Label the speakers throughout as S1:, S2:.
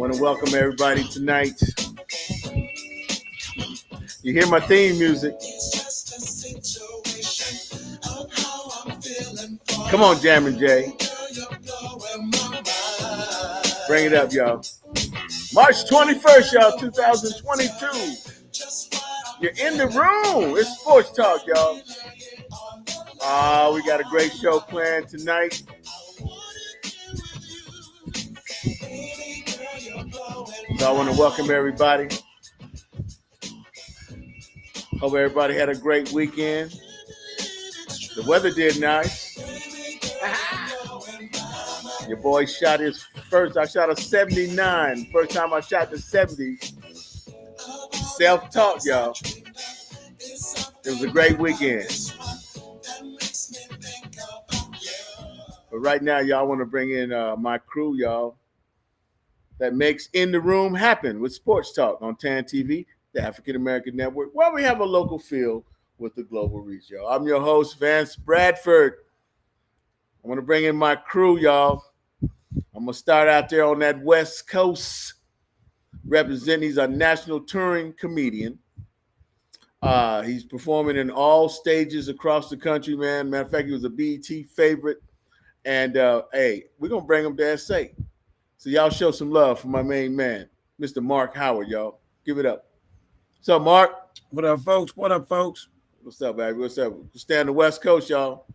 S1: want to welcome everybody tonight. You hear my theme music. Come on, Jammin' Jay. Bring it up, y'all. March 21st, y'all, 2022. You're in the room. It's Sports Talk, y'all. We got a great show planned tonight. So I want to welcome everybody. Hope everybody had a great weekend. The weather did nice. Your boy shot his first. I shot a 79. First time I shot the 70s. Self-taught, y'all. It was a great weekend. But right now, y'all want to bring in my crew, y'all, that makes In the Room happen with Sports Talk on TAN TV, the African American Network, where we have a local feel with the global reach, y'all. I'm your host, Vance Bradford. I want to bring in my crew, y'all. I'm going to start out there on that West Coast representing. He's a national touring comedian. He's performing in all stages across the country, man. Matter of fact, he was a BET favorite. And, hey, we're going to bring him to SA. So y'all show some love for my main man, Mr. Mark Howard, y'all. Give it up. What's up, Mark?
S2: What up, folks? What up, folks?
S1: What's up, baby? What's up? Stay on the West Coast, y'all.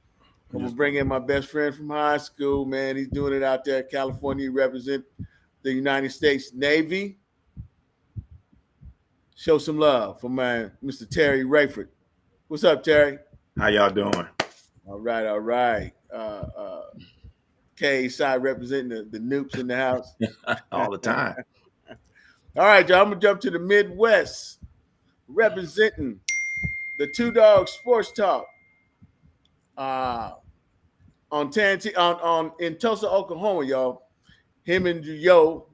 S1: I'm going to bring in my best friend from high school, man. He's doing it out there in California. He represents the United States Navy. Show some love for my Mr. Terry Rayford. What's up, Terry?
S3: How y'all doing?
S1: All right, all right. K side representing the Noops in the house.
S3: All the time.
S1: All right, y'all. I'm going to jump to the Midwest. Representing the Two Dogs Sports Talk. On TNT in Tulsa, Oklahoma, y'all. Him and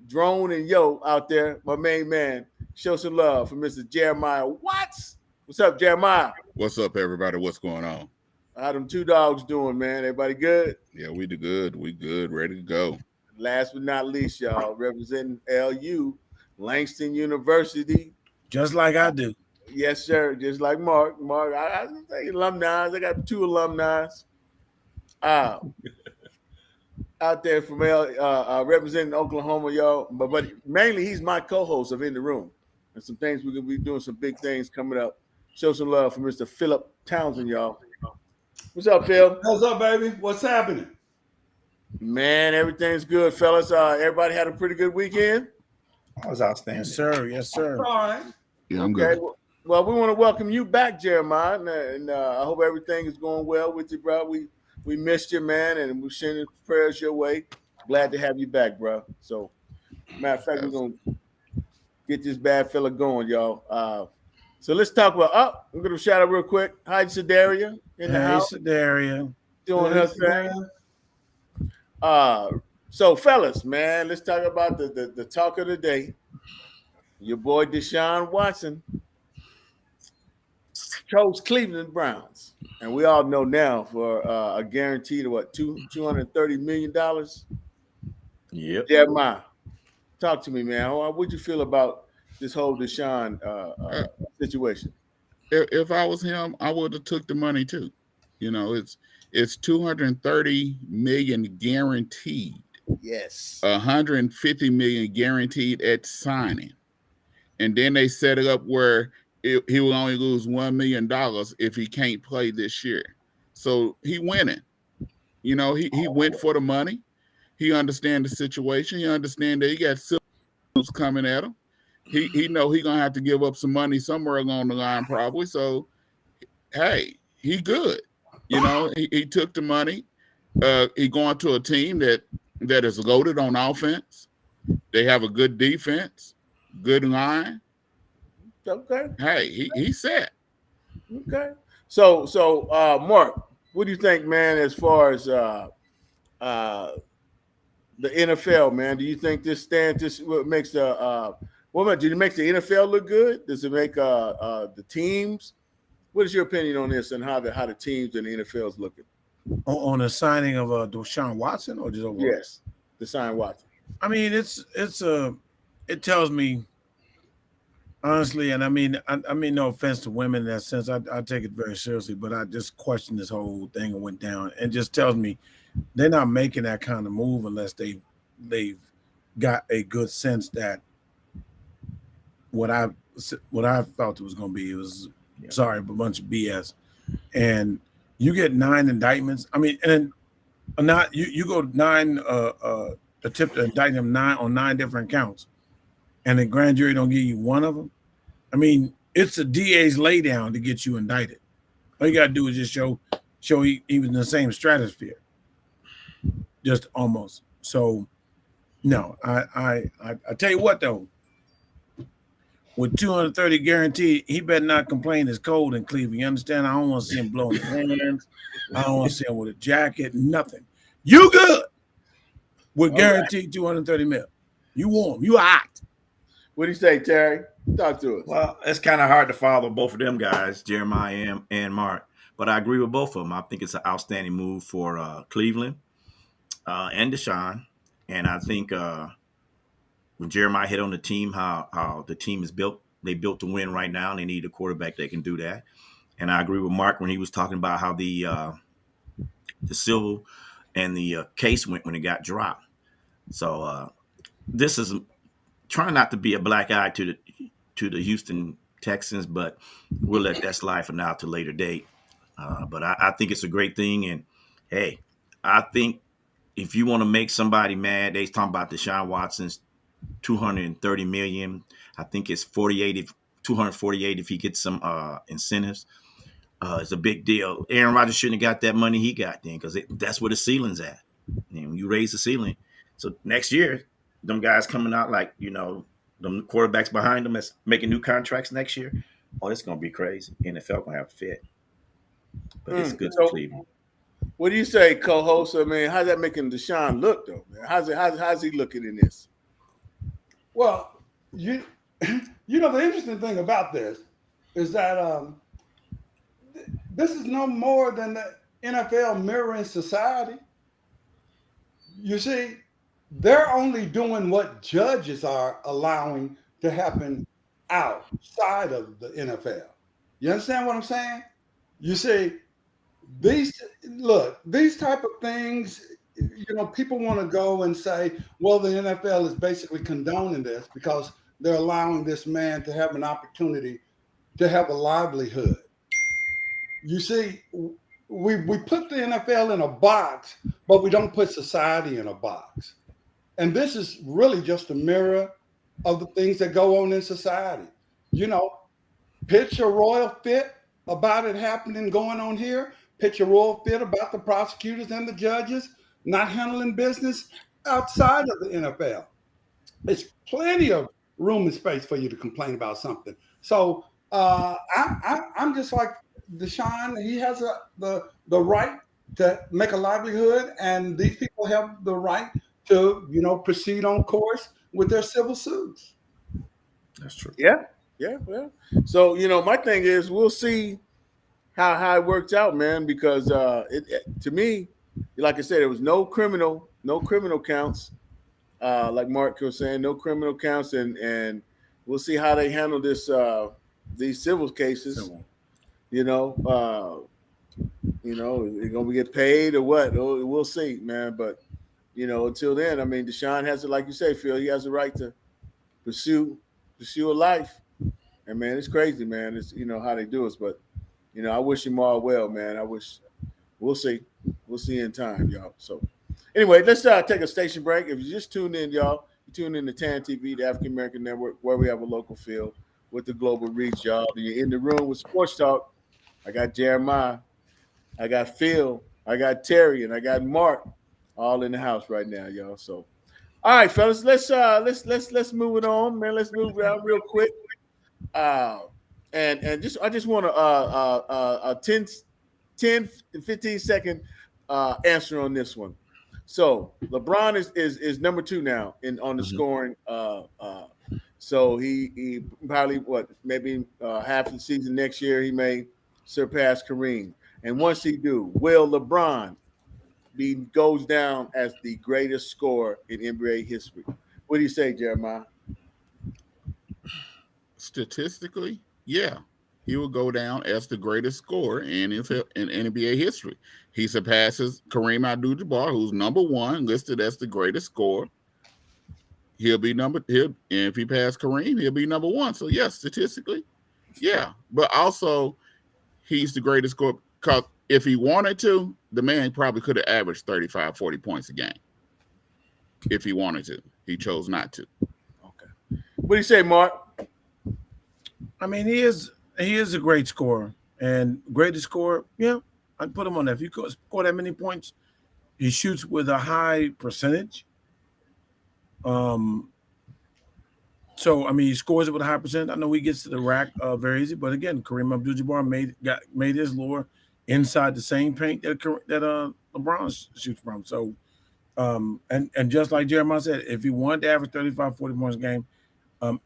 S1: Drone and Yo out there, my main man. Show some love for Mr. Jeremiah Watts. What's up, Jeremiah?
S4: What's up, everybody? What's going on?
S1: How them Two Dogs doing, man? Everybody good?
S4: Yeah, we do good. We good. Ready to go.
S1: Last but not least, y'all, representing LU, Langston University.
S2: Just like I do.
S1: Yes, sir. Just like Mark. I say alumni. I got 2 alumni. Out there from representing Oklahoma, y'all. But mainly he's my co-host of In the Room. And some things we're going to be doing, some big things coming up. Show some love for Mr. Philip Townsend, y'all. What's up, Phil?
S5: What's up, baby? What's happening?
S1: Man, everything's good, fellas. Everybody had a pretty good weekend?
S3: I was outstanding.
S2: Yes, sir. Yes, sir.
S5: All right.
S4: Yeah, I'm good.
S1: Well, we want to welcome you back, Jeremiah. And I hope everything is going well with you, bro. We missed you, man, and we're sending prayers your way. Glad to have you back, bro. So, matter of fact, we're going to get this bad fella going, y'all. So let's talk about, I'm going to shout out real quick. Hi, Sedaria in the house.
S2: Hey, Sedaria.
S1: Doing her thing. So, fellas, man, let's talk about the talk of the day. Your boy Deshaun Watson chose Cleveland Browns. And we all know now for a guaranteed $230 million.
S3: Yep.
S1: Jeremiah, talk to me, man. What'd you feel about this whole Deshaun situation?
S4: If I was him, I would have took the money too. You know, it's 230 million guaranteed.
S1: Yes.
S4: 150 million guaranteed at signing. And then they set it up where he will only lose $1 million if he can't play this year. So he winning. You know, he went for the money. He understands the situation. He understands that he got suits coming at him. He know he gonna have to give up some money somewhere along the line probably. So hey, he good. You know, he took the money. He going to a team that is loaded on offense. They have a good defense, good line.
S1: Okay.
S4: Hey, he's set.
S1: Okay. So Mark, what do you think, man, as far as the NFL, man? Do you think this makes the did it make the NFL look good? Does it make the teams? What is your opinion on this and how the teams and the NFL is looking?
S2: On the signing of Deshaun Watson or just overall?
S1: Yes, the sign Watson.
S2: I mean, it's a it tells me honestly, and I mean no offense to women in that sense. I take it very seriously, but I just question this whole thing and went down. It just tells me they're not making that kind of move unless they've got a good sense that what I what I felt it was going to be. It was sorry, but a bunch of BS. And you get 9 indictments. I mean, and not you go 9 attempt to indict them 9 on 9 different counts, and the grand jury don't give you one of them. I mean, it's a DA's laydown to get you indicted. All you got to do is just show he was in the same stratosphere, just almost. So, no, I tell you what though, with 230 guaranteed, he better not complain it's cold in Cleveland. You understand? I don't want to see him blowing his hands. I don't want to see him with a jacket, nothing. You good with guaranteed 230 mil. You warm. You hot.
S1: What do you say, Terry? Talk to us.
S3: Well, it's kind of hard to follow both of them guys, Jeremiah and Mark. But I agree with both of them. I think it's an outstanding move for Cleveland and Deshaun. And I think when Jeremiah hit on the team, how the team is built, they built to win right now, and they need a quarterback that can do that. And I agree with Mark when he was talking about how the civil and the case went when it got dropped. So this is trying not to be a black eye to the Houston Texans, but we'll let that slide for now to later date. But I think it's a great thing. And hey, I think if you want to make somebody mad, they talking about Deshaun Watson's $230 million. I think it's 248 if he gets some incentives. It's a big deal. Aaron Rodgers shouldn't have got that money he got then, because that's where the ceiling's at. And you raise the ceiling. So next year, them guys coming out like, them quarterbacks behind them that's making new contracts next year. Oh, it's going to be crazy. NFL going to have to fit. But it's good for Cleveland.
S1: What do you say, co-host? I mean, how's that making Deshaun look, though, man? How's he looking in this?
S5: Well, the interesting thing about this is that this is no more than the NFL mirroring society. You see, they're only doing what judges are allowing to happen outside of the NFL. You understand what I'm saying? You see, these type of things, people want to go and say, well, the NFL is basically condoning this because they're allowing this man to have an opportunity to have a livelihood. You see, we put the NFL in a box, but we don't put society in a box. And this is really just a mirror of the things that go on in society. Pitch a royal fit about it happening, going on here. Pitch a royal fit about the prosecutors and the judges not handling business outside of the NFL. There's plenty of room and space for you to complain about something. So I'm just like Deshaun. He has the right to make a livelihood, and these people have the right to proceed on course with their civil suits.
S3: That's true.
S1: Yeah. Well, so my thing is, we'll see how it works out, man. Because to me, like I said, there was no criminal counts. Like Mark was saying, no criminal counts, and we'll see how they handle this these civil cases. They're gonna get paid or what? We'll see, man. But until then, I mean, Deshaun has to, like you say, Phil, he has the right to pursue a life. And man, it's crazy, man. It's how they do it, but I wish him all well, man. We'll see in time, y'all. So anyway, let's take a station break. If you just tuned in, y'all, you tune in to TAN TV, the African American Network, where we have a local feel with the global reach, y'all. You're in the room with Sports Talk. I got Jeremiah, I got Phil, I got Terry, and I got Mark, all in the house right now, y'all. So, all right, fellas, let's move it on, man. Let's move it out real quick. And I just want a 10 to 15 second answer on this one. So LeBron is number 2 now on the scoring. So he probably maybe half the season next year he may surpass Kareem. And once he do, will LeBron goes down as the greatest scorer in NBA history? What do you say, Jeremiah?
S4: statistically, yeah, he will go down as the greatest scorer in NBA history. He surpasses Kareem Abdul-Jabbar, who's number one, listed as the greatest scorer. He'll be and if he passed Kareem, he'll be number one. So yes, statistically, yeah. But also, he's the greatest scorer because if he wanted to, the man probably could have averaged 35, 40 points a game if he wanted to. He chose not to.
S1: Okay. What do you say, Mark?
S2: I mean, he is a great scorer and greatest scorer. Yeah, I'd put him on that. If you score that many points, he shoots with a high percentage. So I mean, he scores it with a high percent. I know he gets to the rack very easy, but again, Kareem Abdul-Jabbar made his lure inside the same paint that LeBron shoots from. So and just like Jeremiah said, if he wanted to average 35, 40 points a game,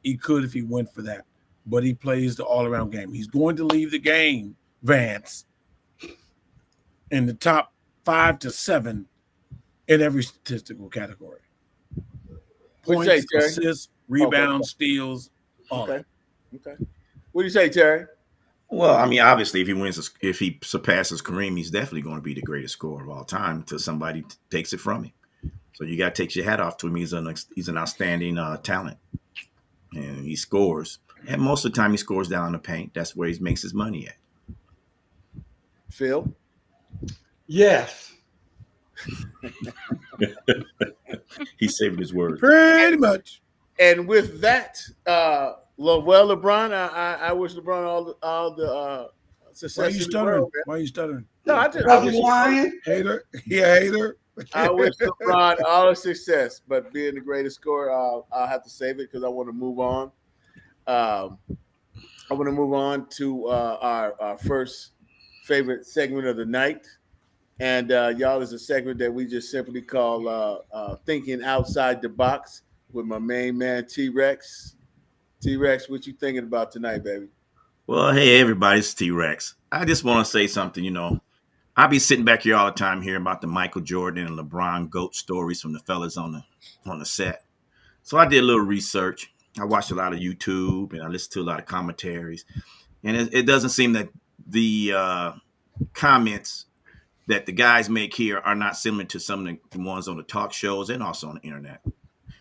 S2: he could if he went for that. But he plays the all-around game. He's going to leave the game, Vance, in the top 5 to 7 in every statistical category.
S1: What
S2: Points,
S1: you say,
S2: assists, rebounds, steals, all
S1: Okay.
S2: that.
S1: Okay. What do you say, Terry?
S3: Well, I mean, obviously, if he surpasses Kareem, he's definitely going to be the greatest scorer of all time until somebody takes it from him. So you got to take your hat off to him. He's an outstanding talent, and he scores. And most of the time, he scores down in the paint. That's where he makes his money at.
S1: Phil?
S5: Yes.
S3: He's saving his words.
S2: Pretty much.
S1: And with that, LeBron, I wish LeBron all the success.
S2: Why are you
S1: in the
S2: stuttering?
S1: world, man.
S2: Why are you stuttering?
S1: No, I just
S5: Because he's lying.
S2: Hater? Yeah, hater.
S1: I wish LeBron all the success, but being the greatest scorer, I'll have to save it because I want to move on. I want to move on to our first favorite segment of the night. And y'all, is a segment that we just simply call Thinking Outside the Box with my main man, T-Rex. T-Rex, what you thinking about tonight, baby?
S3: Well, hey, everybody, it's T-Rex. I just want to say something, I be sitting back here all the time hearing about the Michael Jordan and LeBron GOAT stories from the fellas on the set. So I did a little research. I watched a lot of YouTube and I listened to a lot of commentaries. And it doesn't seem that the comments that the guys make here are not similar to some of the ones on the talk shows and also on the internet.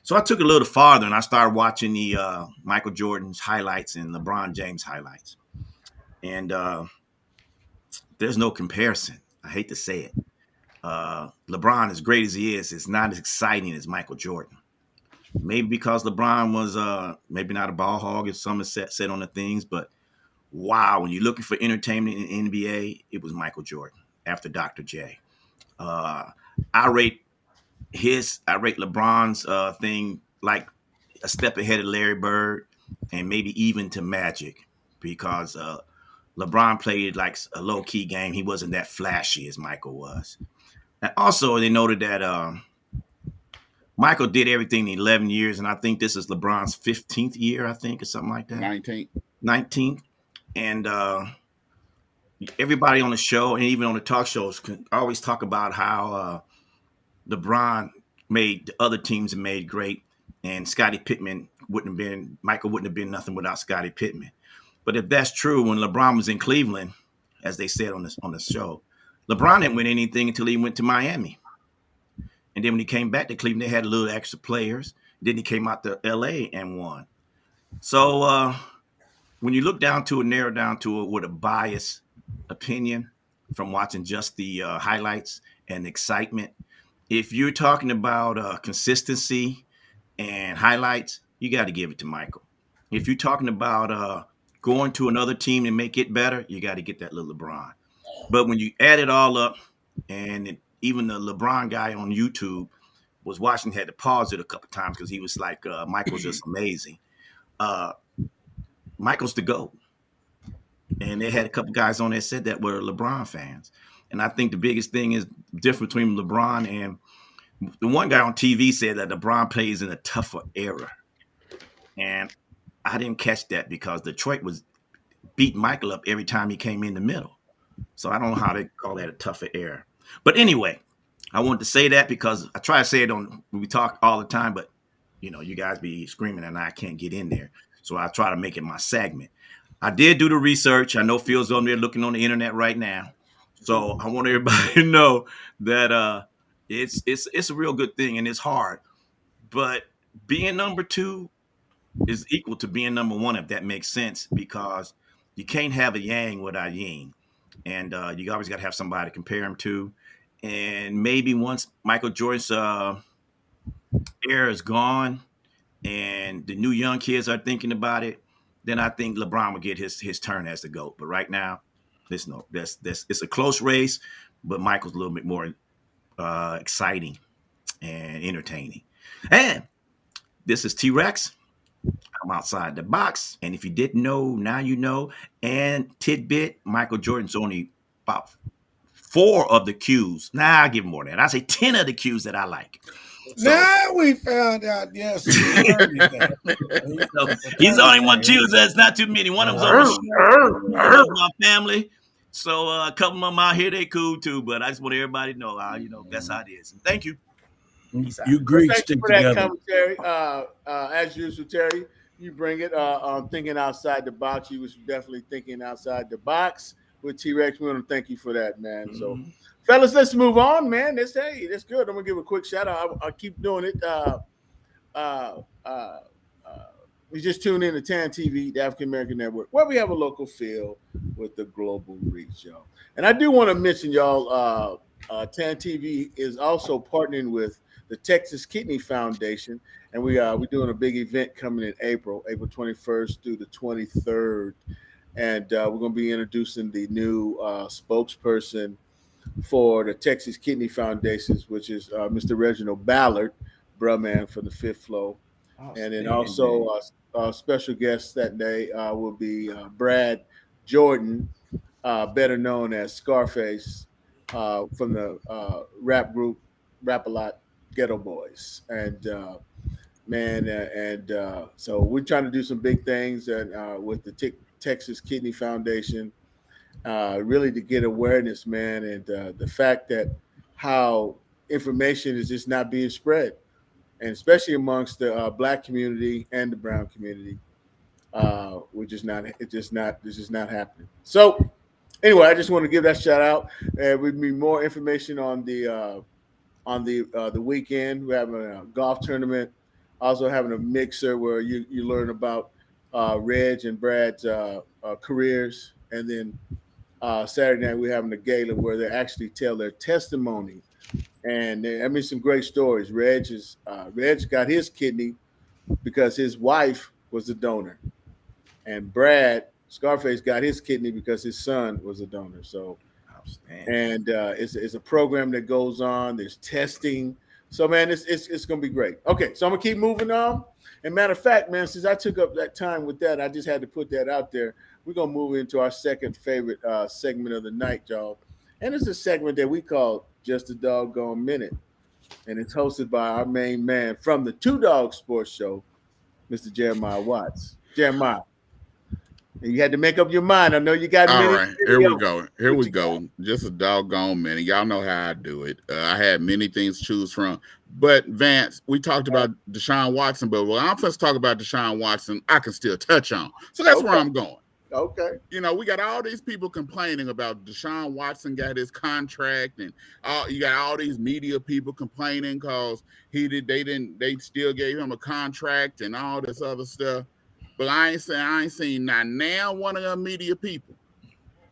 S3: So I took it a little farther and I started watching the Michael Jordan's highlights and LeBron James highlights. And there's no comparison. I hate to say it. LeBron, as great as he is not as exciting as Michael Jordan. Maybe because LeBron was maybe not a ball hog, as some have said on the things, but wow, when you're looking for entertainment in the NBA, it was Michael Jordan after Dr. J. I rate LeBron's thing like a step ahead of Larry Bird and maybe even to Magic because LeBron played like a low-key game. He wasn't that flashy as Michael was. And also, they noted that Michael did everything in 11 years, and I think this is LeBron's 15th year, I think, or something like that. 19th. And everybody on the show and even on the talk shows can always talk about how LeBron made the other teams made great, and Scottie Pippen Michael wouldn't have been nothing without Scottie Pippen. But if that's true, when LeBron was in Cleveland, as they said on the show, LeBron didn't win anything until he went to Miami. And then when he came back to Cleveland, they had a little extra players. Then he came out to LA and won. So when you look narrow down to it with a biased opinion from watching just the highlights and excitement, if you're talking about consistency and highlights, you got to give it to Michael. If you're talking about going to another team and make it better, you got to get that little LeBron. But when you add it all up, and even the LeBron guy on YouTube was watching, had to pause it a couple times because he was like, Michael's just amazing. Michael's the GOAT. And they had a couple guys on there said that were LeBron fans. And I think the biggest thing is the difference between LeBron and the one guy on TV said that LeBron plays in a tougher era. And I didn't catch that because Detroit was beating Michael up every time he came in the middle. So I don't know how they call that a tougher era. But anyway, I wanted to say that because I try to say it when we talk all the time, but you guys be screaming and I can't get in there. So I try to make it my segment. I did do the research. I know Phil's on there looking on the internet right now. So I want everybody to know that it's a real good thing and it's hard. But being number two is equal to being number one, if that makes sense, because you can't have a yang without yin. And you always got to have somebody to compare him to. And maybe once Michael Jordan's era is gone and the new young kids are thinking about it, then I think LeBron will get his turn as the GOAT. But right now, it's a close race, but Michael's a little bit more exciting and entertaining. And this is T-Rex. I'm outside the box. And if you didn't know, now you know. And tidbit, Michael Jordan's only about 4 of the cues. Nah, I'll give him more than that. I say 10 of the cues that I like. So,
S2: now we found out, yes.
S3: so he's the only one choose. That's not too many. One of them's on the show. I love my family. So a couple of them out here, they cool too. But I just want everybody to know, that's how it is. And thank you.
S2: You Greeks
S1: Thank you
S2: stick
S1: for that
S2: together.
S1: commentary. As usual, Terry, you bring it. Thinking outside the box. You was definitely thinking outside the box with T-Rex. We want to thank you for that, man. So, fellas, let's move on, man. That's good. I'm gonna give a quick shout out. I'll keep doing it. We just tuned in to TAN TV, the African American Network, where we have a local feel with the global reach, y'all. And I do want to mention, y'all, TAN TV is also partnering with the Texas Kidney Foundation, and we're doing a big event coming in April 21st through the 23rd, and we're going to be introducing the new spokesperson for the Texas Kidney Foundations, which is Mr. Reginald Ballard, bruh man from the Fifth Flow. And then also special guests that day will be Brad Jordan, better known as Scarface, from the rap group Rap-A-Lot Ghetto Boys. And so we're trying to do some big things and with the Texas Kidney Foundation, really to get awareness, man, and the fact that how information is just not being spread, and especially amongst the Black community and the brown community, it's just not happening. So anyway, I just want to give that shout out. With me more information on the weekend. We're having a golf tournament, also having a mixer where you learn about Reg and Brad's careers, and then Saturday night we're having a gala where they actually tell their testimony. And some great stories. Reg got his kidney because his wife was a donor, and Brad Scarface got his kidney because his son was a donor. So, and it's a program that goes on. There's testing. So, man, it's gonna be great. Okay, so I'm gonna keep moving on. And matter of fact, man, since I took up that time with that, I just had to put that out there. We're gonna move into our second favorite segment of the night, y'all. And it's a segment that we call Just a Doggone Minute. And it's hosted by our main man from the Two Dog Sports Show, Mr. Jeremiah Watts. Jeremiah, you had to make up your mind. I know you got
S4: all
S1: many.
S4: right, here we go. Here we go. Just a doggone minute. Y'all know how I do it. I had many things to choose from. But Vance, we talked about Deshaun Watson, but when I'm first talking about Deshaun Watson, I can still touch on. So that's where I'm going.
S1: Okay.
S4: You know, we got all these people complaining about Deshaun Watson got his contract, and you got all these media people complaining because they still gave him a contract and all this other stuff. But I ain't seen not now one of them media people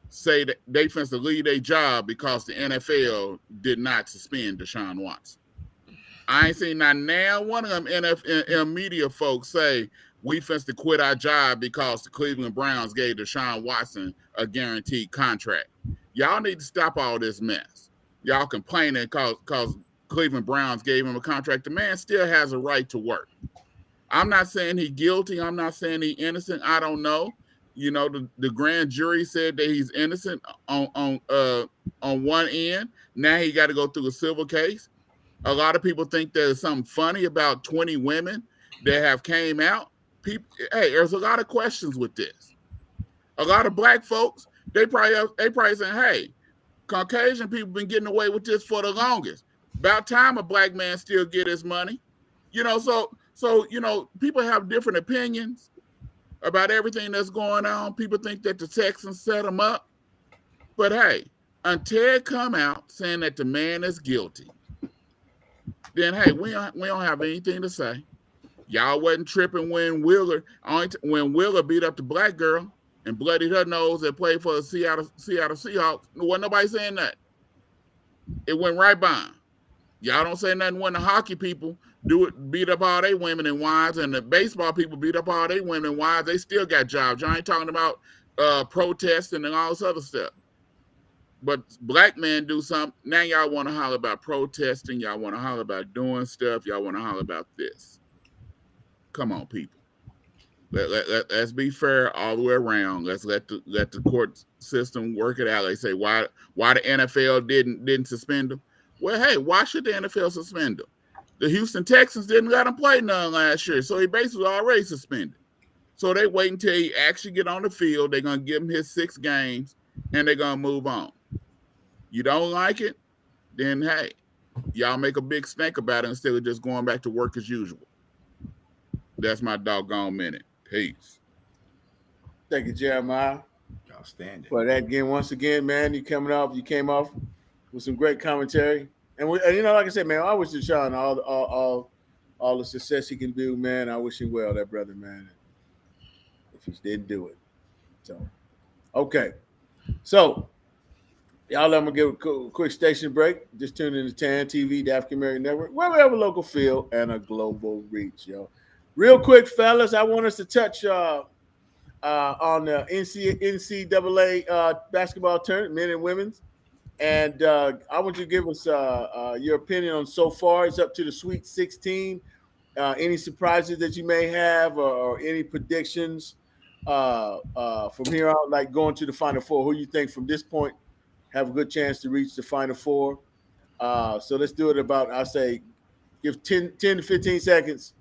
S4: say that they finna to leave their job because the NFL did not suspend Deshaun Watson. I ain't seen not now one of them NFL media folks say we finna to quit our job because the Cleveland Browns gave Deshaun Watson a guaranteed contract. Y'all need to stop all this mess. Y'all complaining because Cleveland Browns gave him a contract. The man still has a right to work. I'm not saying he's guilty. I'm not saying he's innocent. I don't know. You know, the grand jury said that he's innocent on one end. Now he got to go through a civil case. A lot of people think there's something funny about 20 women that have came out. Hey, there's a lot of questions with this. A lot of black folks, they probably saying, hey, Caucasian people been getting away with this for the longest. About time a black man still get his money. You know, so you know, people have different opinions, about everything that's going on. People think that the Texans set them up. But hey, until it come out saying that the man is guilty, then hey, we don't have anything to say. Y'all wasn't tripping when Wheeler beat up the black girl and bloodied her nose and played for the Seattle Seahawks. Wasn't nobody saying that. It went right by. Y'all don't say nothing when the hockey people beat up all their women and wives, and the baseball people beat up all their women and wives. They still got jobs. Y'all ain't talking about protesting and all this other stuff. But black men do something. Now y'all want to holler about protesting. Y'all want to holler about doing stuff. Y'all want to holler about this. Come on, people. Let's be fair all the way around. Let's let the court system work it out. They say why the NFL didn't suspend them. Well, hey, why should the NFL suspend them? The Houston Texans didn't let him play none last year, so he basically already suspended. So they wait until he actually get on the field. They're gonna give him his 6 games, and they're gonna move on. You don't like it, then hey, y'all make a big stink about it instead of just going back to work as usual. That's my doggone minute. Peace.
S1: Thank you, Jeremiah.
S3: Outstanding.
S1: For that again, once again, man, you came off with some great commentary. And you know, like I said, man, I wish Deshaun all the success he can do, man. I wish him well, that brother, man. If he didn't do it. So, okay. So, y'all, I'm going to give a quick station break. Just tune in to TAN TV, the African American Network, where we have a local feel and a global reach, yo. Real quick, fellas, I want us to touch on the NCAA basketball tournament, men and women's. And I want you to give us your opinion on so far. It's up to the Sweet 16. Any surprises that you may have or any predictions from here out, like going to the Final Four? Who you think from this point have a good chance to reach the Final Four? So let's do it about, I'll say, give 10 to 15 seconds.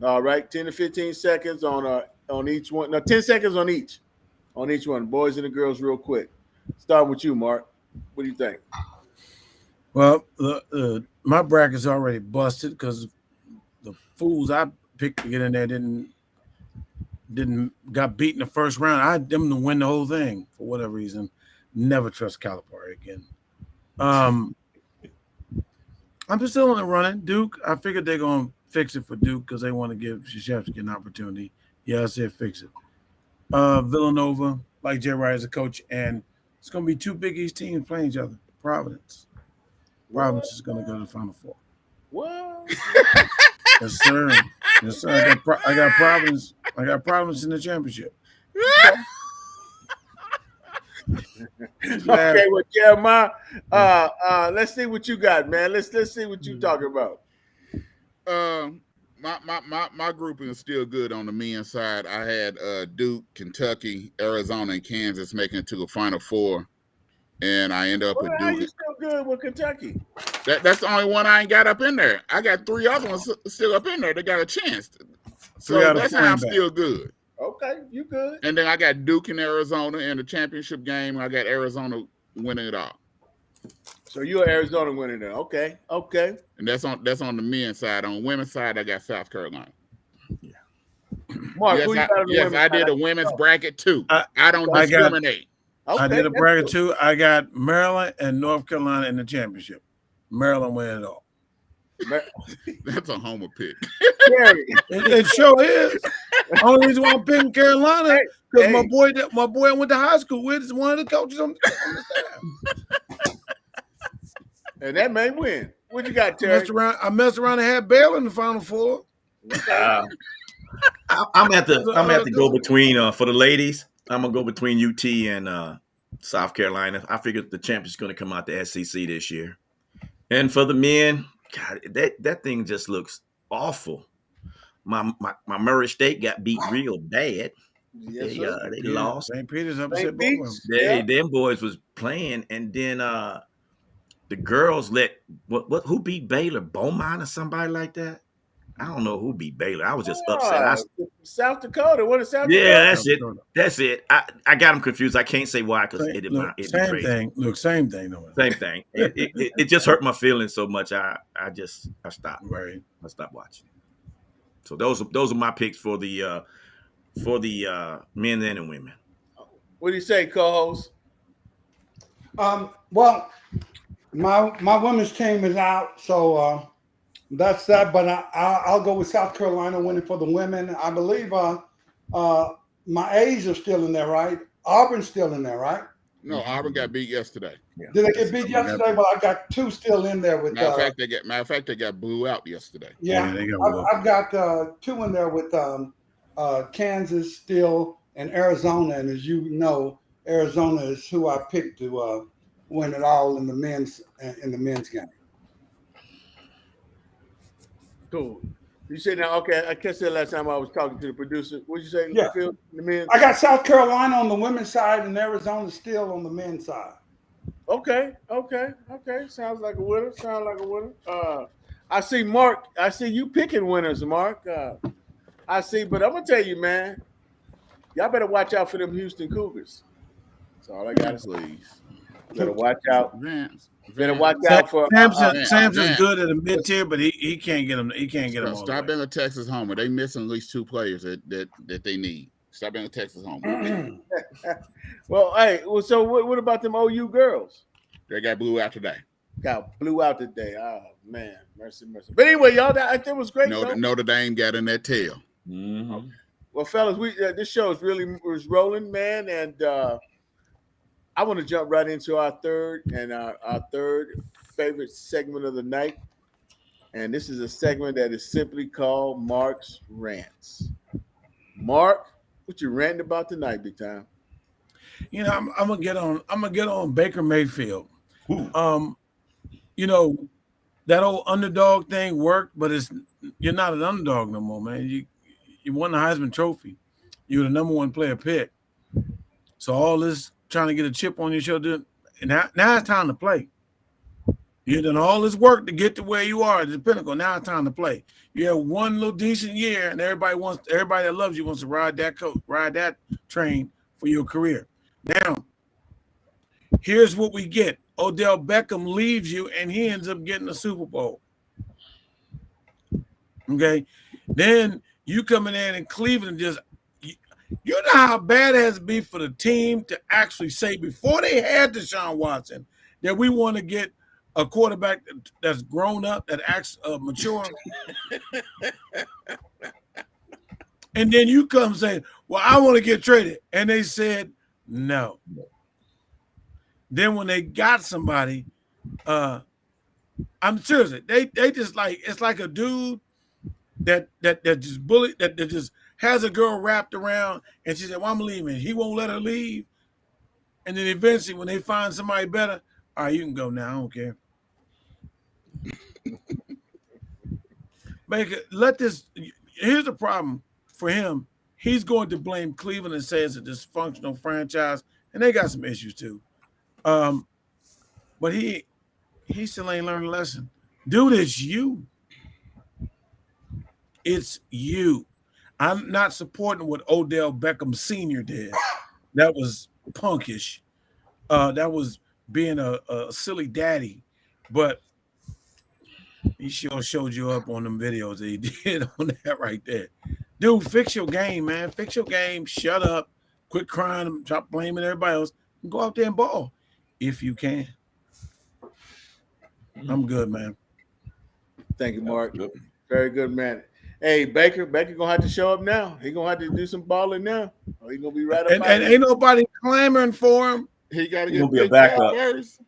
S1: All right, 10 to 15 seconds on each one. No, 10 seconds on each one, boys and the girls, real quick. Starting with you, Mark. What do you think?
S2: Well, my bracket's already busted because the fools I picked to get in there got beat in the first round. I had them to win the whole thing for whatever reason. Never trust Calipari again. I'm still in the running. Duke, I figured they're going to fix it for Duke because they want to give Krzyzewski an opportunity. Yeah, I said fix it. Villanova, like Jay Wright as a coach, and it's going to be 2 Big East teams playing each other. Providence is going to go to the Final Four.
S1: What?
S2: Yes, sir. Yes, sir. I got Providence. I got Providence in the championship.
S1: Okay, well, Jeremiah, let's see what you got, man. Let's see what you talking about.
S4: My grouping is still good on the men's side. I had Duke, Kentucky, Arizona, and Kansas making it to the Final Four, and I end up with Duke.
S1: How you still good with Kentucky?
S4: That's the only one I ain't got up in there. I got 3 other ones still up in there. They got a chance. So that's how I'm still good.
S1: Okay, you good.
S4: And then I got Duke in Arizona in the championship game. I got Arizona winning it all.
S1: So you're Arizona winning it. Okay.
S4: And that's on the men's side. On the women's side, I got South Carolina.
S1: Yeah. Mark,
S4: yes, I did a women's bracket too. I don't discriminate.
S2: I did a bracket too. I got Maryland and North Carolina in the championship. Maryland winning it all.
S4: That's a homer pick.
S2: It sure is. Only reason why I'm picking Carolina because my boy I went to high school with is one of the coaches on the staff.
S1: And that may win. What you got, Terry?
S2: I messed around and had Baylor in the Final Four.
S3: I'm at the go between for the ladies. I'm gonna go between UT and South Carolina. I figured the champion's gonna come out the SEC this year. And for the men, God, that thing just looks awful. My Murray State got beat real bad.
S1: Yes,
S3: they lost.
S2: St. Peter's upset both of them.
S3: Them boys was playing, and then the girls who beat Baylor? Beaumont or somebody like that? I don't know who beat Baylor. I was just upset.
S1: South Dakota. What is South Dakota?
S3: Yeah, that's it. I got them confused. I can't say why because
S2: same thing. Look, same thing.
S3: Same thing. It just hurt my feelings so much. I stopped.
S2: Right.
S3: I stopped watching. So those are my picks for the for the men and the women.
S1: What do you say, co-host?
S5: Well, my women's team is out, so that's that. But I'll go with South Carolina winning for the women. I believe my A's are still in there, right? Auburn's still in there, right?
S4: No, Auburn got beat yesterday.
S3: Yeah.
S5: Did they get beat yesterday? Well, I got two still in there with.
S4: Matter of fact, they got blew out yesterday.
S5: Yeah,
S2: they got
S5: I've got two in there with Kansas still and Arizona, and as you know, Arizona is who I picked to win it all in the men's game.
S1: Cool. You said now, okay, I catch that last time I was talking to the producer. What'd you say?
S5: Yeah.
S1: Phil, the men?
S5: I got South Carolina on the women's side and Arizona still on the men's side.
S1: Okay. Sounds like a winner. I see Mark. I see you picking winners, Mark. I see, but I'm gonna tell you, man, y'all better watch out for them Houston Cougars. That's all I gotta say.
S4: Please.
S1: Better watch out.
S4: Vance.
S1: Better watch out for
S2: Samson's good at a mid tier, but he can't get him. He can't get him.
S4: Stop being a Texas homer. They missing at least two players that they need. Stop being a Texas homer.
S1: Well, hey, so what about them OU girls?
S4: They got blew out today.
S1: Got blew out today. Oh man, mercy. But anyway, y'all, that was great.
S4: Notre Dame got in that tail.
S3: Mm-hmm.
S1: Well, fellas, this show is really rolling, man, and I want to jump right into our third favorite segment of the night, and this is a segment that is simply called Mark's Rants. Mark, what you ranting about tonight, big time?
S2: You know, I'm gonna get on Baker Mayfield.
S3: Ooh.
S2: You know, that old underdog thing worked, but you're not an underdog no more, man. You won the Heisman Trophy. You're the number one player pick. So all this trying to get a chip on your shoulder, and now it's time to play. You've done all this work to get to where you are at the pinnacle. Now it's time to play. You have one little decent year, and everybody that loves you wants to ride that train for your career. Now, here's what we get. Odell Beckham leaves you, and he ends up getting a Super Bowl. Okay? Then you coming in Cleveland just – you know how bad it has to be for the team to actually say before they had Deshaun Watson that we want to get a quarterback that's grown up, that acts mature. And then you come saying, well, I want to get traded. And they said no. Then when they got somebody, I'm serious. They just like, it's like a dude that just bullied, that just has a girl wrapped around, and she said, well, I'm leaving. He won't let her leave. And then eventually when they find somebody better, all right, you can go now. I don't care. Here's the problem for him. He's going to blame Cleveland and say it's a dysfunctional franchise, and they got some issues too. But he still ain't learned a lesson. Dude, it's you. It's you. I'm not supporting what Odell Beckham Sr. did. That was punkish. That was being a silly daddy. But he sure showed you up on them videos that he did on that right there. Dude, fix your game, man. Fix your game. Shut up. Quit crying. Stop blaming everybody else. And go out there and ball if you can. I'm good, man.
S1: Thank you, Mark. Very good, man. Hey, Baker gonna have to show up now. He gonna have to do some balling now. Or he gonna be right up.
S2: And ain't nobody clamoring for him.
S4: He got to
S3: Be
S4: get
S3: a backup
S4: first.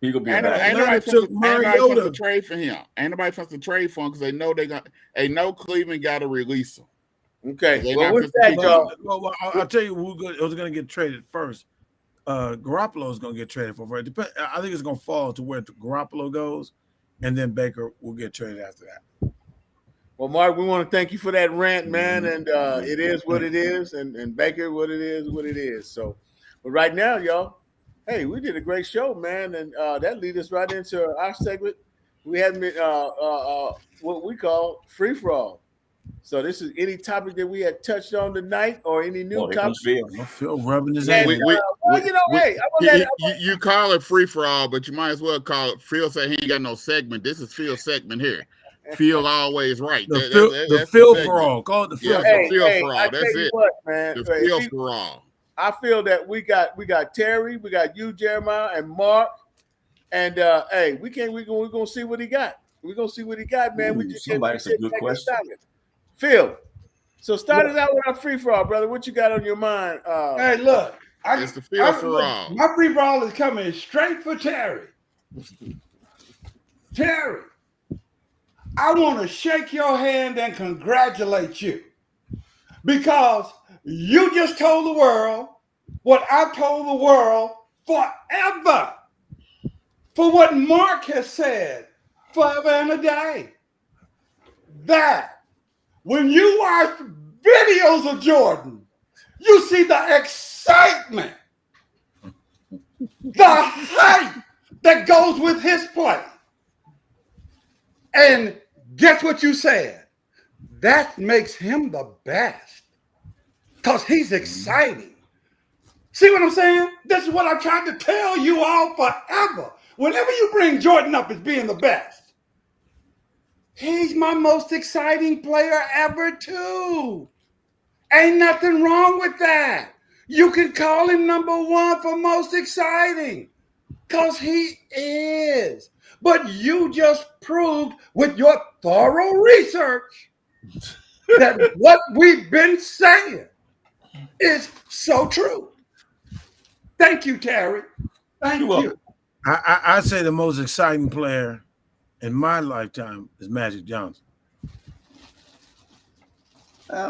S3: He gonna be a
S4: Ain't
S3: backup.
S4: nobody
S2: took
S4: supposed to trade for him. Ain't nobody supposed to trade for him because they know they know Cleveland got to release him.
S1: Okay. Well, what's that, y'all?
S2: Well, I'll tell you who's going to get traded first. Garoppolo is going to get traded for. I think it's going to fall to where Garoppolo goes, and then Baker will get traded after that.
S1: Well, Mark, we want to thank you for that rant, man. And it is what it is, and Baker, what it is. So, but right now, y'all, hey, we did a great show, man, and that leads us right into our segment. We had what we call free for all. So this is any topic that we had touched on tonight, or any new topic.
S2: Phil rubbing his
S1: And,
S2: head.
S4: You call it free for all, but you might as well call it. Phil said he ain't got no segment. This is Phil's segment here. Feel always right.
S2: The
S4: That's
S2: feel
S4: segment.
S2: for all. Call it the feel
S4: Yeah,
S2: for
S4: the
S2: all.
S4: feel for
S1: I
S4: all.
S1: tell
S4: That's
S1: you
S4: it.
S1: what, man.
S4: The feel for all.
S1: I feel that we got Terry, we got you, Jeremiah, and Mark, and hey, we're gonna see what he got. We're gonna see what he got, man. We
S3: Ooh,
S1: just
S3: that's a good question.
S1: Phil, so start us out with our free for all, brother. What you got on your mind?
S5: Hey, look.
S4: It's the feel for all.
S5: My free for all is coming straight for Terry. Terry, I want to shake your hand and congratulate you because you just told the world what I've told the world forever. For what Mark has said forever and a day. That when you watch videos of Jordan, you see the excitement, the hype that goes with his play. And guess what you said? That makes him the best because he's exciting. See what I'm saying? This is what I'm trying to tell you all forever. Whenever you bring Jordan up as being the best, he's my most exciting player ever too. Ain't nothing wrong with that. You can call him number one for most exciting because he is. But you just proved with your thorough research that what we've been saying is so true. Thank you, Terry. Thank you.
S2: I say the most exciting player in my lifetime is Magic Johnson.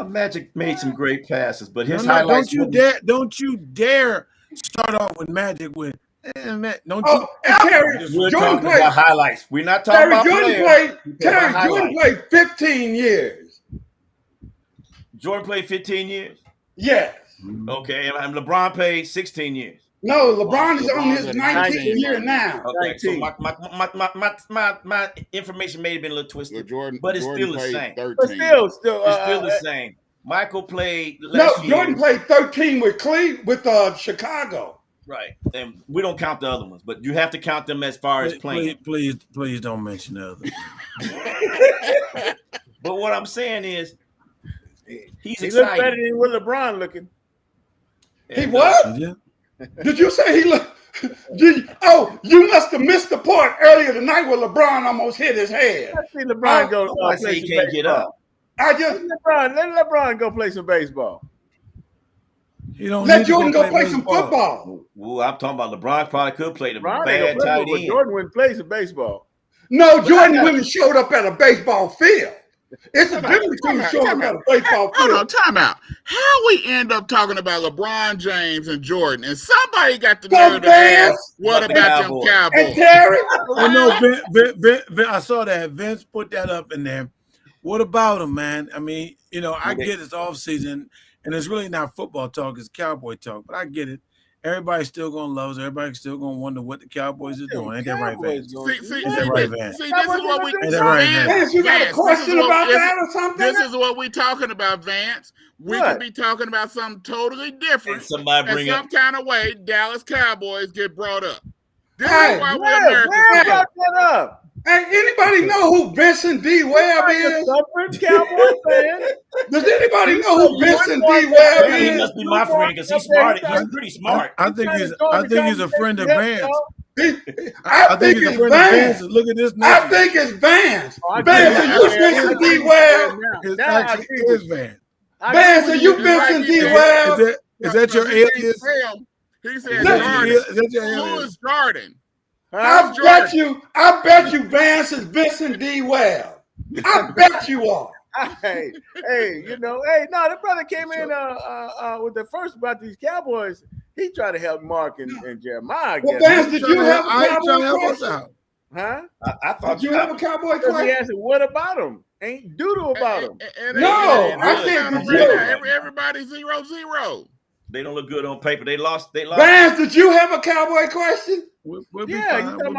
S3: Magic made some great passes, but his
S2: No,
S3: highlights.
S2: don't you dare start off with Magic with. Don't
S5: Oh,
S2: you?
S5: and Terry,
S3: We're
S5: Jordan
S3: talking about highlights. We're not talking
S5: Terry
S3: about
S5: Jordan
S3: players.
S5: Jordan played 15 years.
S3: Jordan played 15 years.
S5: Yes.
S3: Okay, and LeBron played 16 years.
S5: No, LeBron is on
S4: LeBron's
S5: his
S4: at
S5: 19th
S4: 19
S5: year
S4: right
S5: now.
S3: Okay, so
S1: 19.
S3: my information may have been a little twisted,
S4: Jordan,
S3: but it's
S4: Jordan
S3: still the
S4: played
S3: same.
S4: 13.
S1: But still,
S3: It's still the same. Michael played last year.
S5: Jordan played 13 with Chicago.
S3: Right, and we don't count the other ones, but you have to count them as far as playing.
S2: Please don't mention the other.
S3: But what I'm saying is,
S1: he
S3: exciting.
S1: looked better than what LeBron looking.
S5: He what? Did you say he looked? You must have missed the part earlier tonight where LeBron almost hit his head.
S1: I see LeBron go
S3: I
S1: play
S3: say
S1: some
S3: he can't get
S1: baseball.
S3: up.
S1: Let LeBron go play some baseball.
S2: He don't
S5: Let
S2: need
S5: Jordan
S2: to
S5: go play some football.
S3: Well, I'm talking about LeBron probably could play the
S1: LeBron
S3: bad
S1: ain't gonna
S3: tight
S1: play,
S3: end.
S1: Jordan wouldn't play some baseball.
S5: No, Jordan wouldn't have showed up at a baseball field. It's a difference between showing up at a baseball field.
S4: Hold on, time out. How we end up talking about LeBron James and Jordan, and somebody got the nerve to ask, what about them Cowboys?
S5: And Terry?
S2: Oh no, I saw that. Vince put that up in there. What about him, man? I mean, I get it's off season, and it's really not football talk; it's Cowboy talk. But I get it. Everybody's still gonna love us. Everybody's still gonna wonder what the Cowboys are doing. Ain't that right, Vance?
S4: See,
S2: Ain't that right, Vance?
S4: See, this is what we.
S2: Ain't that right,
S5: Vance, you got a question about that or something?
S4: This is what we talking about, Vance. We could be talking about something totally different.
S3: And somebody bring
S4: some kind of way, Dallas Cowboys get brought up. This
S5: Hey,
S4: is why we're American fans.
S1: Up.
S5: Hey, anybody know who Vincent D. Webb is?
S1: Cowboy fan.
S5: Does anybody know who Vincent D. Webb
S3: He
S5: is?
S3: must be my friend because he's smart. He's pretty smart.
S2: I think he's a friend of Vance.
S5: I think
S2: he's a
S5: it's
S2: friend of
S5: Vance.
S2: Vance. Look at this.
S5: I think it's Vance.
S1: Oh,
S5: Vance, are you Vincent D. Webb?
S2: It actually is Vance.
S5: Vance, are you Vincent D. Webb?
S2: Is that your alias?
S4: He said,
S2: Louis
S4: Jordan.
S5: I bet you Vance is Vincent D. Webb. I bet you are.
S1: Hey, the brother came in with the first about these Cowboys. He tried to help Mark and Jeremiah.
S5: Well, Vance, did you have a Cowboy question?
S1: Huh?
S3: I thought
S5: did you have a Cowboy question?
S1: He asked, what about him? Ain't doodle about him.
S5: No, I said
S4: everybody 0-0.
S3: They don't look good on paper. They lost.
S5: Vance, did you have a Cowboy question?
S2: We'll be
S1: Yeah,
S2: fine.
S1: you talking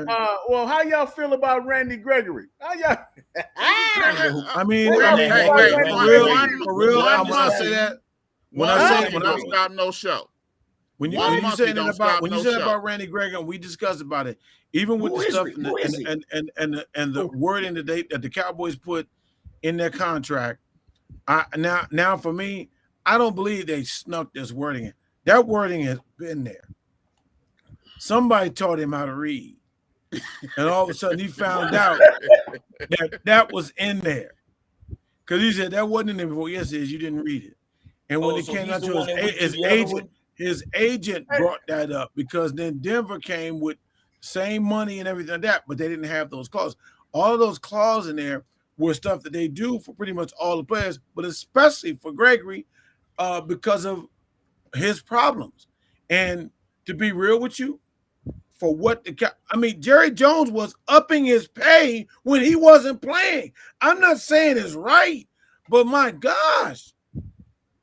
S1: about well, how y'all feel about Randy Gregory? How y'all?
S2: I mean,
S4: for
S2: real. I'm gonna say that. When I
S4: stop no show.
S2: When you
S4: 1
S2: when you
S4: month,
S2: saying
S4: don't
S2: it about
S4: stop
S2: when you
S4: no
S2: said
S4: show.
S2: about Randy Gregory, and we discussed about it, even with
S3: Who
S2: the
S3: is
S2: stuff
S3: it?
S2: and
S3: Who is it?
S2: the wording that the Cowboys put in their contract. Now for me, I don't believe they snuck this wording in. That wording has been there. Somebody taught him how to read, and all of a sudden he found out that was in there because he said that wasn't in there before. Yes, it is. You didn't read it. And when
S3: Oh,
S2: it
S3: so
S2: came
S3: he's
S2: down
S3: the
S2: to
S3: one that went to the other one?
S2: his agent brought that up because then Denver came with same money and everything like that, but they didn't have those clauses. All of those clauses in there were stuff that they do for pretty much all the players, but especially for Gregory because of his problems. And to be real with you, for what Jerry Jones was upping his pay when he wasn't playing. I'm not saying it's right, but my gosh,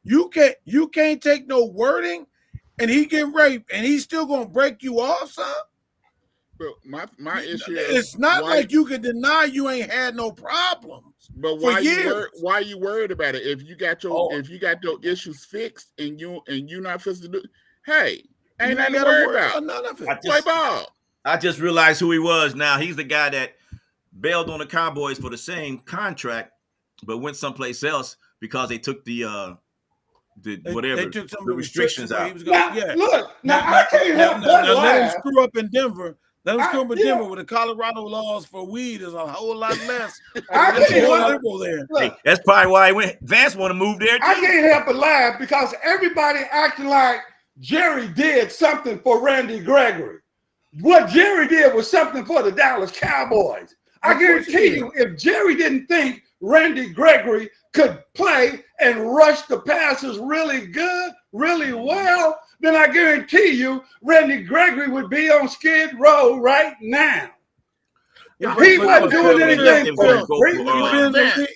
S2: you can't take no wording and he getting raped and he's still gonna break you off, son.
S4: But my issue
S2: It's
S4: is
S2: not
S4: why,
S2: like you can deny you ain't had no problems
S4: but
S2: for
S4: why
S2: years.
S4: why you worried about it? If you got your
S3: Oh.
S4: issues fixed and you not fixed to do, hey, ain't
S2: You
S4: nothing to
S2: gotta
S4: worry
S2: worry
S4: about.
S2: none of it.
S4: Play ball.
S3: I just realized who he was now. He's the guy that bailed on the Cowboys for the same contract, but went someplace else because they took the
S2: They took some of
S3: the
S2: the restrictions
S3: restrictions
S2: where he
S3: out.
S2: was going.
S5: Now,
S2: Yeah.
S5: look, now I can't help but
S2: Now let him
S5: laugh.
S2: screw up in Denver. Let him screw up in
S5: you know-
S2: Denver with the Colorado laws for weed is a whole lot less.
S5: I
S2: It's
S5: can't
S2: more
S5: help-
S2: liberal there.
S3: Hey,
S5: Look,
S3: that's probably why he went. Vance want to move there too.
S5: I can't help but laugh because everybody acting like Jerry did something for Randy Gregory. What Jerry did was something for the Dallas Cowboys. I
S2: Of course he
S5: guarantee
S2: did.
S5: you, if Jerry didn't think Randy Gregory could play and rush the passes really good, really well, then I guarantee you Randy Gregory would be on Skid Row right now.
S2: Yeah,
S5: He wasn't doing anything for free.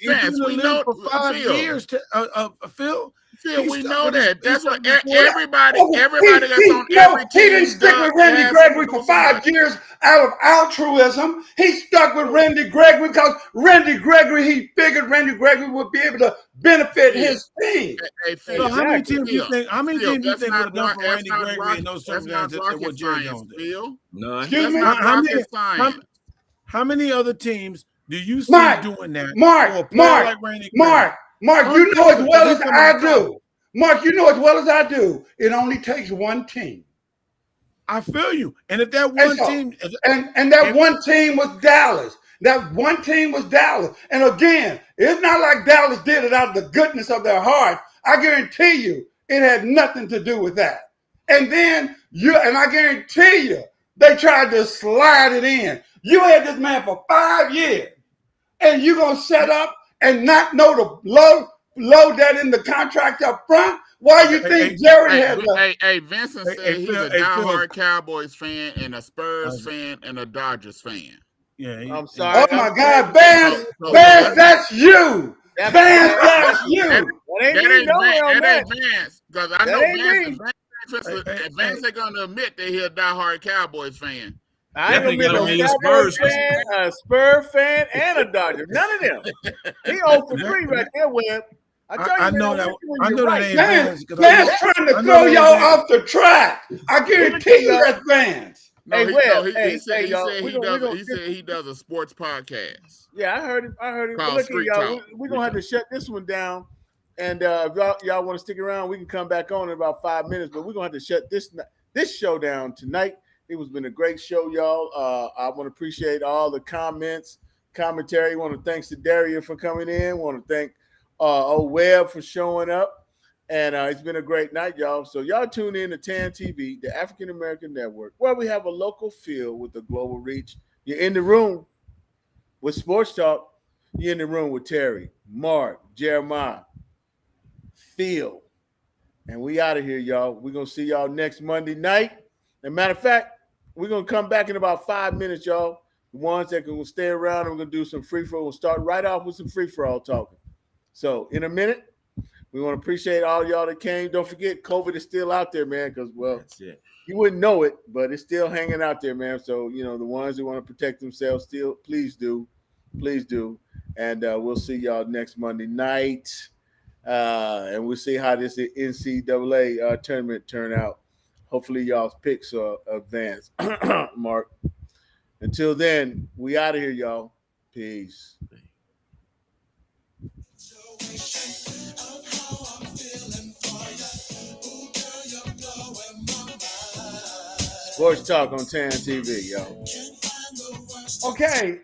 S4: Vance, we know
S2: for 5
S4: Phil.
S2: years. Phil,
S4: Phil, we know
S2: with
S4: that. That's what
S2: before that.
S4: everybody that's on every
S5: He
S4: team
S5: didn't stick with Randy
S4: has
S5: Gregory for
S4: some
S5: 5
S4: money.
S5: years out of altruism. He stuck with Randy Gregory because Randy Gregory, he figured Randy Gregory would be able to benefit his team.
S4: Hey, Phil,
S2: So how many teams
S4: Phil,
S2: you think? How many
S4: Phil,
S2: teams you
S4: that's
S2: think would
S4: not
S2: have done for
S4: that's
S2: Randy
S4: not
S2: Gregory in those
S4: that's not
S2: circumstances than what
S4: rocket
S2: Jerry
S4: science,
S2: Jones did?
S4: Phil.
S3: None.
S5: Excuse
S4: That's
S5: me?
S4: not
S2: How
S4: rocket
S2: many?
S4: science.
S2: How many other teams do you see
S5: Mike,
S2: doing that
S5: Mark,
S2: for a player
S5: Mark,
S2: like Randy
S5: Mark,
S2: Gregory?
S5: Mark, you know as
S2: Because
S5: well
S2: he's
S5: as
S2: coming
S5: I
S2: to
S5: do. Mark, you know as well as I do. It only takes one team.
S2: I feel you. And if that
S5: And
S2: one
S5: so-
S2: team,
S5: And that one team was Dallas. That one team was Dallas. And again, it's not like Dallas did it out of the goodness of their heart. I guarantee you, it had nothing to do with that. And then I guarantee you, they tried to slide it in. You had this man for 5 years, and you're gonna set up and not know to load that in the contract up front. Why you think Jerry had the
S4: Vincent said he's
S2: Phil,
S4: a diehard Cowboys fan and a Spurs fan and a Dodgers fan.
S2: Yeah,
S1: I'm sorry.
S5: Oh my
S1: I'm
S5: God,
S1: sorry.
S5: Vance, that's you. Vance, that's you.
S1: That ain't me. No way on that.
S4: That ain't Vance, because I
S1: That
S4: know
S1: ain't
S4: Vance ain't gonna admit that he's a diehard Cowboys fan.
S1: I ain't gonna
S3: Definitely
S1: be
S3: gonna
S1: no
S3: be a
S1: Cowboys
S3: Spurs
S1: fan, a Spur fan, and a Dodger. None of them. He 0 for 3 right there, Webb. I tell you,
S2: I know
S1: man,
S2: that.
S1: when
S2: I
S1: you're
S2: know
S1: right.
S2: that ain't
S5: Vance
S2: Vance.
S5: trying to throw y'all off the track. I guarantee you that's Vance.
S4: No,
S1: Hey,
S4: he,
S1: Webb,
S4: no, he,
S1: hey,
S4: he said
S1: hey,
S4: he
S1: y'all,
S4: said
S1: we
S4: he
S1: gonna- we
S4: does
S1: gonna-
S4: he said he does a sports podcast.
S1: Yeah, I heard him. But
S4: Called
S1: look here,
S4: Street
S1: y'all.
S4: Talk.
S1: We're gonna have to shut this one down. And if y'all want to stick around, we can come back on in about 5 minutes. But we're gonna have to shut this show down tonight. It was been a great show, y'all. I want to appreciate all the commentary. I want to thanks to Daria for coming in. I want to thank old Webb for showing up. And it's been a great night, y'all. So y'all tune in to TAN TV, the African American Network, where we have a local feel with a global reach. You're in the room with Sports Talk. You're in the room with Terry, Mark, Jeremiah, Phil. And we out of here, y'all. We're going to see y'all next Monday night. As a matter of fact, we're going to come back in about 5 minutes, y'all. The ones that can stay around, we're going to do some free-for-all. We'll start right off with some free-for-all talking. So in a minute, we want to appreciate all y'all that came. Don't forget, COVID is still out there, man, because, well,
S3: That's it.
S1: you wouldn't know it, but it's still hanging out there, man. So, the ones who want to protect themselves still, please do. Please do. And we'll see y'all next Monday night. And we'll see how this NCAA tournament turn out. Hopefully y'all's picks advance. Mark. Until then, we out of here, y'all. Peace. Sports Talk on TAN TV, y'all.
S5: Okay.